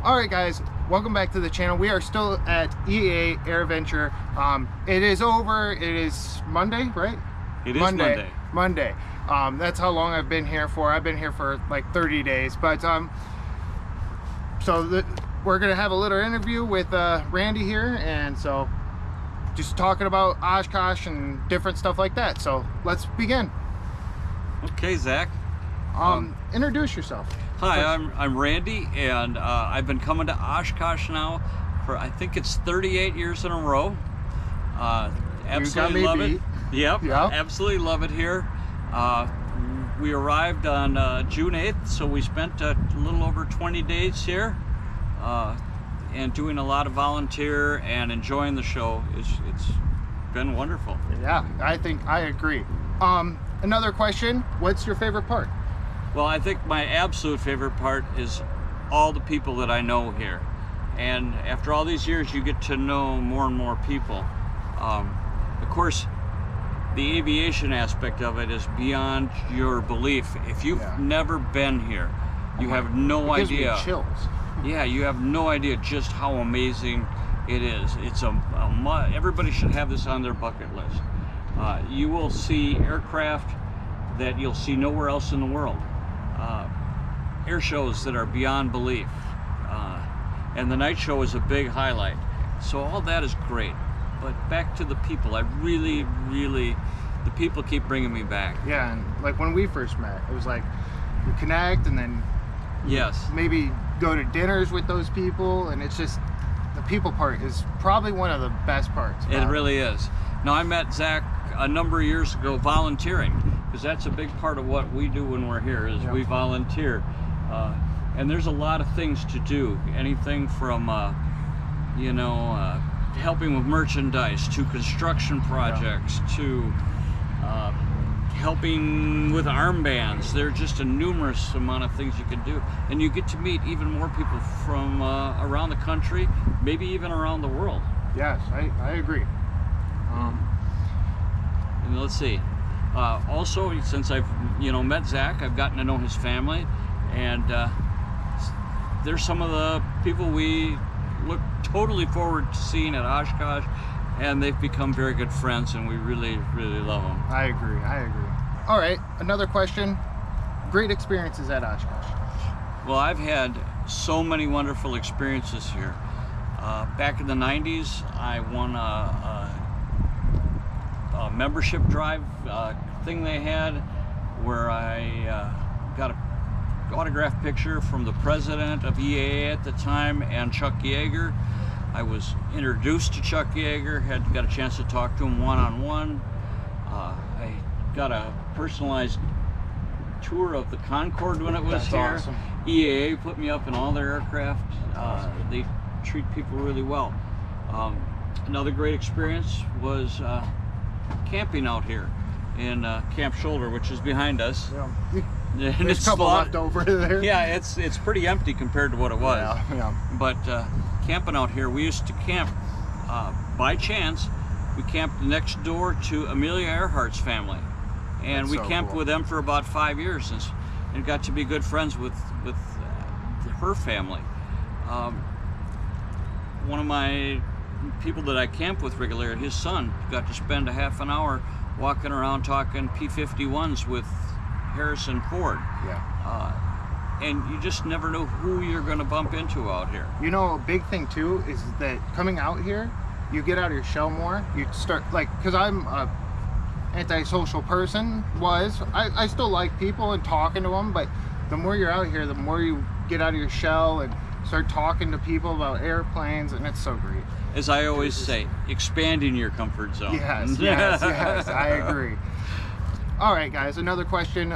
Alright guys, welcome back to the channel. We are still at EA AirVenture. It is over. It is Monday, right? It is Monday. Monday. That's how long I've been here for. I've been here for like 30 days. But we're gonna have a little interview with Randy here, and so just talking about Oshkosh and different stuff like that. So let's begin. Okay, Zach. Introduce yourself. Hi, I'm Randy, and I've been coming to Oshkosh now for I think it's 38 years in a row. Absolutely love it. Yep, absolutely love it here. We arrived on June 8th, so we spent a little over 20 days here, and doing a lot of volunteer and enjoying the show. It's been wonderful. Yeah, I agree. Another question: what's your favorite part? Well, I think my absolute favorite part is all the people that I know here. And after all these years, you get to know more and more people. Of course, the aviation aspect of it is beyond your belief. If you've never been here, you have no idea. It gives me chills. Yeah, you have no idea just how amazing it is. It's everybody should have this on their bucket list. You will see aircraft that you'll see nowhere else in the world. Air shows that are beyond belief, and the night show is a big highlight. So all that is great, but back to the people. The people keep bringing me back. Yeah, and like when we first met, it was like we connect, and then maybe go to dinners with those people, and it's just the people part is probably one of the best parts. It really is. Now, I met Zack a number of years ago volunteering, because that's a big part of what we do when we're here is we volunteer. And there's a lot of things to do, anything from helping with merchandise to construction projects to helping with armbands. There are just a numerous amount of things you can do, and you get to meet even more people from around the country, maybe even around the world. Yes, I agree. And let's see. Also, since I've met Zack, I've gotten to know his family, and there's some of the people we look totally forward to seeing at Oshkosh, and they've become very good friends, and we really love them. I agree. All right, another question. Great experiences at Oshkosh. Well, I've had so many wonderful experiences here. Back in the 90s, I won a membership drive thing they had, where I got an autographed picture from the president of EAA at the time and Chuck Yeager. I was introduced to Chuck Yeager, got a chance to talk to him one-on-one. I got a personalized tour of the Concorde when it was here. Awesome. EAA put me up in all their aircraft. They treat people really well. Another great experience was camping out here in Camp Shoulder, which is behind us. Yeah. There's a couple left over there. Yeah, it's pretty empty compared to what it was. Yeah. But camping out here, we used to camp by chance. We camped next door to Amelia Earhart's family, and we camped with them for about 5 years, and got to be good friends with her family. One of my people that I camp with regularly, his son, got to spend a half an hour walking around talking P-51s with Harrison Ford. Yeah. And you just never know who you're going to bump into out here. You know, a big thing too is that coming out here, you get out of your shell more. You start, like, because I'm a antisocial person, I still like people and talking to them, but the more you're out here, the more you get out of your shell and start talking to people about airplanes, and it's so great. As I always say, expanding your comfort zone. Yes, I agree. All right, guys, another question.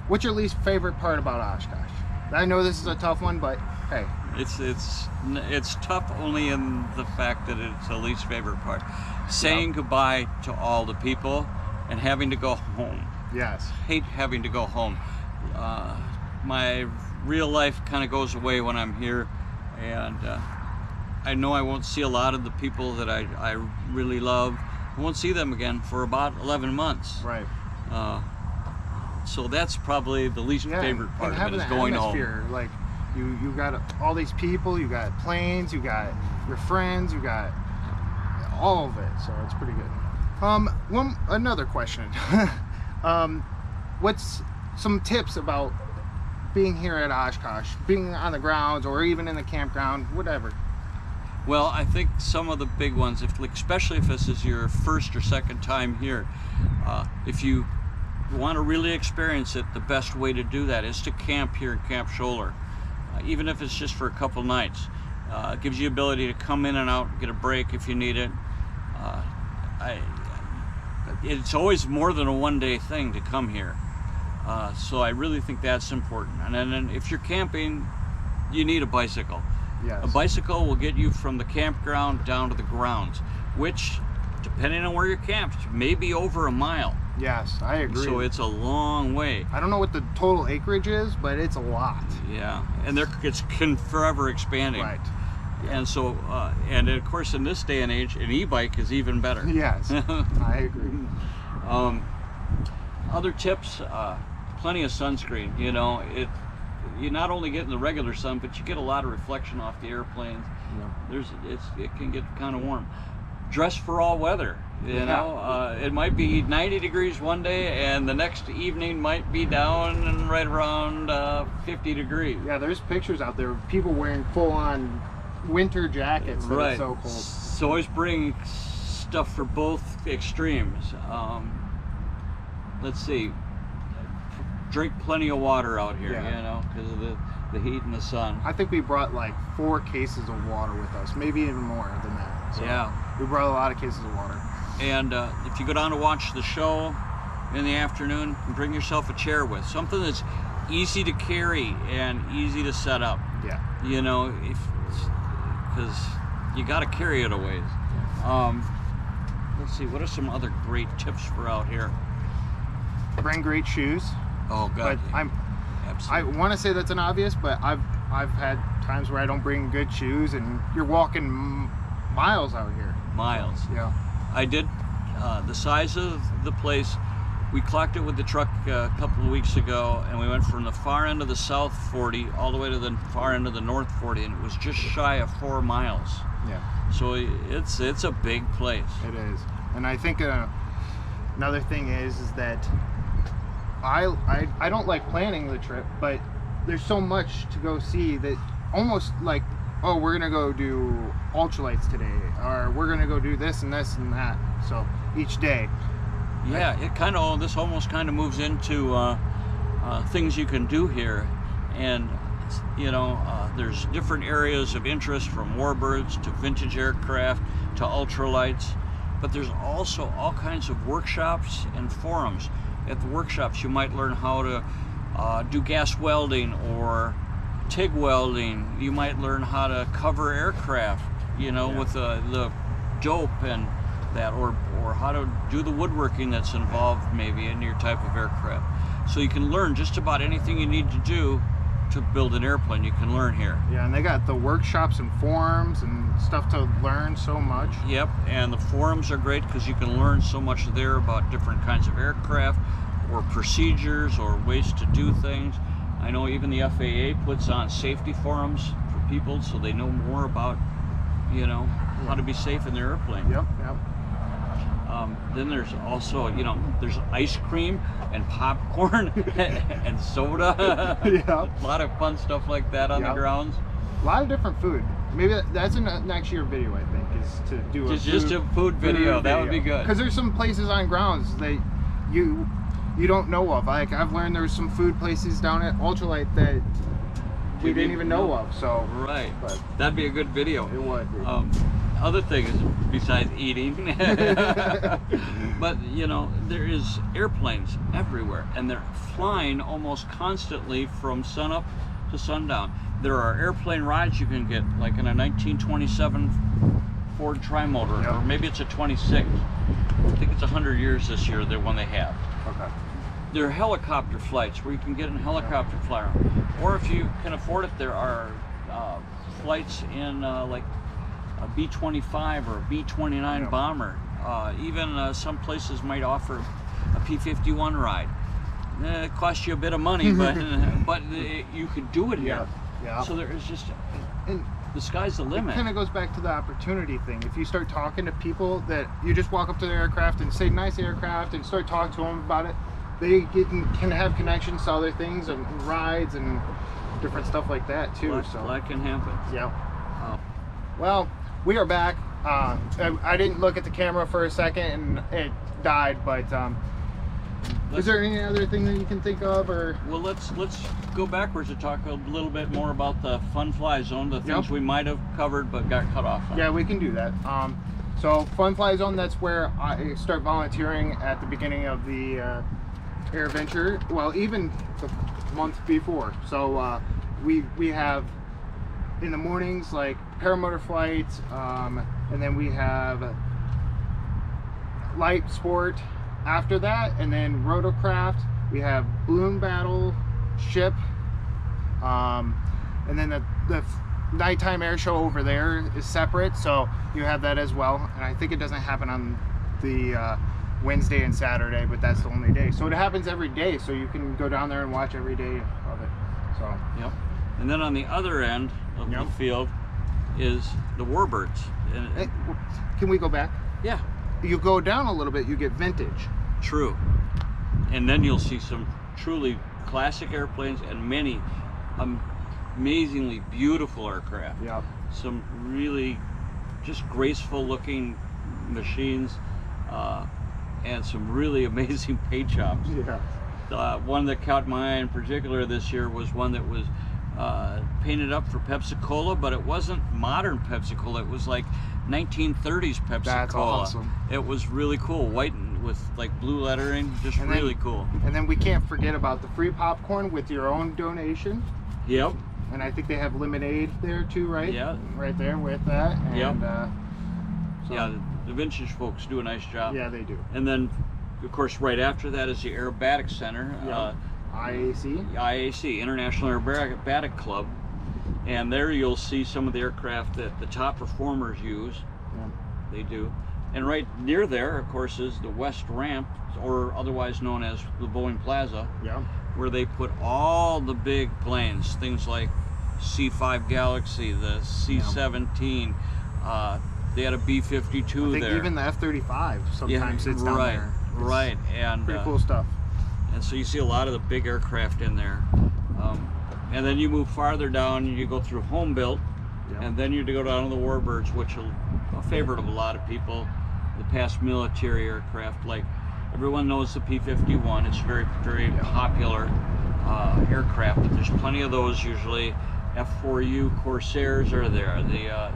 What's your least favorite part about Oshkosh? I know this is a tough one, but hey. It's tough only in the fact that it's the least favorite part. Saying goodbye to all the people and having to go home. Yes. Hate having to go home. My real life kind of goes away when I'm here, and I know I won't see a lot of the people that I really love. I won't see them again for about 11 months. Right. So that's probably the least favorite part of it, is going home. Like, You got all these people, you got planes, you got your friends, you got all of it. So it's pretty good. Another question. What's some tips about being here at Oshkosh, being on the grounds or even in the campground, whatever? Well, I think some of the big ones, especially if this is your first or second time here, if you want to really experience it, the best way to do that is to camp here in Camp Scholler, even if it's just for a couple nights. It gives you the ability to come in and out, get a break if you need it. It's always more than a one-day thing to come here. So I really think that's important. And then if you're camping, you need a bicycle. Yes. A bicycle will get you from the campground down to the grounds, which, depending on where you're camped, may be over a mile. Yes, I agree. So it's a long way. I don't know what the total acreage is, but it's a lot. Yeah, and it's forever expanding. Right. And so, and of course, in this day and age, an e-bike is even better. Yes, I agree. Other tips, plenty of sunscreen. You know, you not only get in the regular sun, but you get a lot of reflection off the airplanes. Yeah. It can get kind of warm. Dress for all weather. You know, it might be 90 degrees one day, and the next evening might be down and right around 50 degrees. Yeah, there's pictures out there of people wearing full-on winter jackets. That Right. It's so cold. So always bring stuff for both extremes. Let's see. Drink plenty of water out here, Yeah. you know, because of the heat and the sun. I think we brought like 4 cases of water with us, maybe even more than that. So Yeah. we brought a lot of cases of water. And if you go down to watch the show in the afternoon, bring yourself a chair with something that's easy to carry and easy to set up. Yeah. You know, because you got to carry it a ways. Let's see, what are some other great tips for out here? Bring great shoes. Oh God. But I Absolutely. want to say that's an obvious, but I've had times where I don't bring good shoes, and you're walking miles out here. Miles. Yeah. I did. The size of the place, we clocked it with the truck a couple of weeks ago, and we went from the far end of the South 40 all the way to the far end of the North 40, and it was just shy of 4 miles. Yeah. So it's a big place. It is. And I think another thing is that I don't like planning the trip, but there's so much to go see that almost like, oh, we're gonna go do ultralights today, or we're gonna go do this and this and that. So each day. Yeah, this almost kind of moves into things you can do here, and you know, there's different areas of interest, from warbirds to vintage aircraft to ultralights, but there's also all kinds of workshops and forums. At the workshops, you might learn how to do gas welding or TIG welding. You might learn how to cover aircraft, you know, with the dope and that, or how to do the woodworking that's involved maybe in your type of aircraft. So you can learn just about anything you need to do to build an airplane. You can learn here. Yeah, and they got the workshops and forums and stuff to learn so much. Yep, and the forums are great because you can learn so much there about different kinds of aircraft or procedures or ways to do things. I know even the FAA puts on safety forums for people so they know more about, you know, how to be safe in their airplane. Yep. Then there's also, you know, there's ice cream and popcorn and soda. Yeah. A lot of fun stuff like that on the grounds. A lot of different food. Maybe that's in next year video, I think, is to do just a food video. That would be good. Because there's some places on grounds that you don't know of. Like, I've learned there's some food places down at Ultralight that we didn't even know of. So right, but that'd be a good video. It would be. Other things besides eating, but you know, there is airplanes everywhere, and they're flying almost constantly from sunup to sundown. There are airplane rides you can get, like in a 1927 Ford Trimotor, or maybe it's a 26. I think it's 100 years this year, the one they have. Okay. There are helicopter flights where you can get in a helicopter fly around. Or if you can afford it, there are flights in like a B-25 or a B-29 bomber. Even some places might offer a P-51 ride. It costs you a bit of money, but you could do it here. Yeah. So there is just, And the sky's the it limit. kind of goes back to the opportunity thing. If you start talking to people that you just walk up to the aircraft and say nice aircraft and start talking to them about it, they can have connections to other things and rides and different stuff like that too. That can happen. Yeah. Oh. Well, we are back. I didn't look at the camera for a second and it died, but is there any other thing that you can think of, or? Well, let's go backwards and talk a little bit more about the Fun Fly Zone, the things we might have covered but got cut off on. Yeah, we can do that. So Fun Fly Zone, that's where I start volunteering at the beginning of the AirVenture. Well, even the month before. So we have in the mornings like paramotor flights, and then we have light sport after that, and then rotorcraft. We have balloon battle, ship, and then the nighttime air show over there is separate, so you have that as well. And I think it doesn't happen on the Wednesday and Saturday, but that's the only day. So it happens every day, so you can go down there and watch every day of it. So yep. And then on the other end of the field is the warbirds. And can we go back? Yeah. You go down a little bit, you get vintage. True. And then you'll see some truly classic airplanes and many amazingly beautiful aircraft. Yeah. Some really just graceful looking machines, and some really amazing paint jobs. Yeah. One that caught my eye in particular this year was one that was painted up for Pepsi-Cola, but it wasn't modern Pepsi-Cola. It was like 1930s Pepsi-Cola. That's awesome. It was really cool, white and with like blue lettering, just really cool. And then we can't forget about the free popcorn with your own donation. Yep. And I think they have lemonade there too, right? Yeah. Right there with that. And, yep. So, yeah, the vintage folks do a nice job. Yeah, they do. And then, of course, right after that is the Aerobatic Center. Yep. IAC. IAC, International Aerobatic Club. And there you'll see some of the aircraft that the top performers use. Yeah. They do. And right near there, of course, is the West Ramp, or otherwise known as the Boeing Plaza, where they put all the big planes, things like C-5 Galaxy, the C-17. They had a B-52 I think there. even the F-35 sometimes sits down there. Right, and pretty cool stuff. And so you see a lot of the big aircraft in there. And then you move farther down, you go through home built, and then you go down to the warbirds, which are a favorite of a lot of people. The past military aircraft, like everyone knows the P-51. It's very, very popular aircraft. There's plenty of those usually. F-4U Corsairs are there. The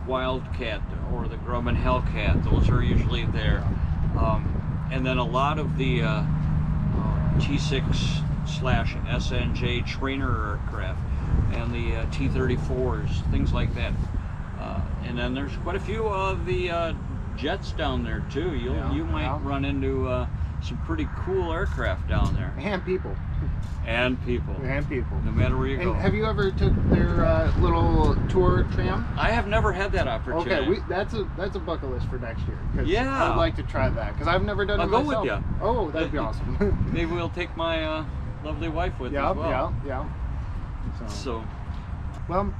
Wildcat or the Grumman Hellcat, those are usually there. And then a lot of the T6/SNJ trainer aircraft and the T-34s, things like that. And then there's quite a few of the jets down there too. You might run into some pretty cool aircraft down there. And people. And people. And people. No matter where you go. Have you ever took their little tour tram? I have never had that opportunity. Okay, that's a bucket list for next year. Yeah. I'd like to try that because I've never done it myself. I'll go with you. Oh, that'd be awesome. Maybe we'll take my lovely wife with as well. Yeah. So, well,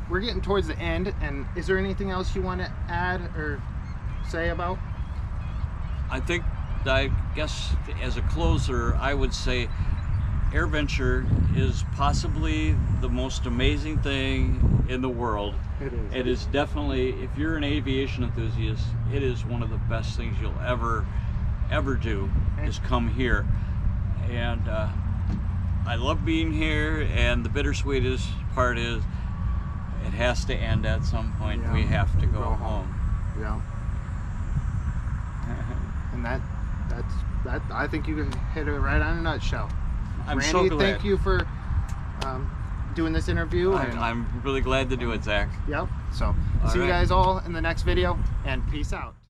we're getting towards the end, and is there anything else you want to add or say about? I guess as a closer, I would say AirVenture is possibly the most amazing thing in the world. It is. It is definitely, if you're an aviation enthusiast, it is one of the best things you'll ever do, is come here. And I love being here, and the bittersweet part is it has to end at some point. We have to go home. Yeah. And that I think you hit it right on a nutshell. I'm Randy, so glad. thank you for doing this interview. I'm really glad to do it, Zach. Yep. So see you guys all in the next video, and peace out.